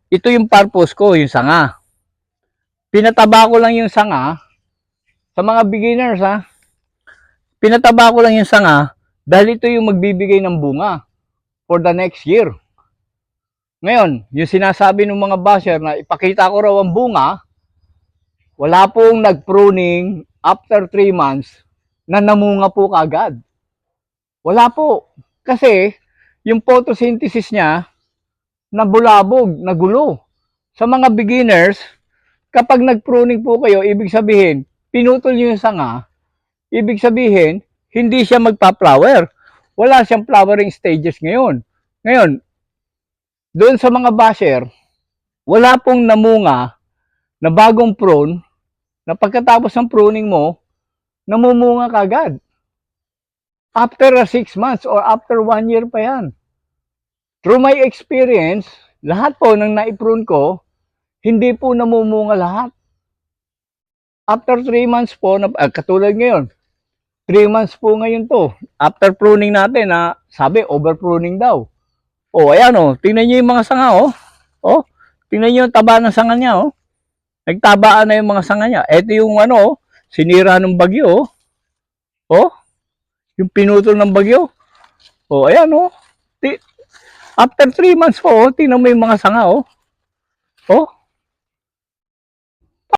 ito yung purpose ko, yung sanga. Pinataba ko lang yung sanga sa mga beginners ha. Pinataba ko lang yung sanga dahil ito yung magbibigay ng bunga for the next year. Ngayon, yung sinasabi ng mga basher na ipakita ko raw ang bunga, wala pong nag-pruning after 3 months na namunga po kaagad. Wala po. Kasi yung photosynthesis niya nabulabog, nagulo. Sa mga beginners, kapag nag-pruning po kayo, ibig sabihin, pinutol nyo yung sanga, ibig sabihin, hindi siya magpa-flower. Wala siyang flowering stages ngayon. Ngayon, doon sa mga basher, wala pong namunga na bagong prune na pagkatapos ng pruning mo, namumunga kagad. After 6 months or after 1 year pa yan. Through my experience, lahat po ng na-prune ko, hindi po namumunga lahat. After 3 months po, katulad ngayon, 3 months po ngayon to. After pruning natin, sabi, over-pruning daw. O, ayan o, tingnan nyo yung mga sanga o. O, tingnan nyo yung taba ng sanga niya o. Nagtabaan na yung mga sanga niya. Ito yung ano, sinira ng bagyo o. O, yung pinutol ng bagyo. O, ayan o. After 3 months po, tingnan mo yung mga sanga o. O,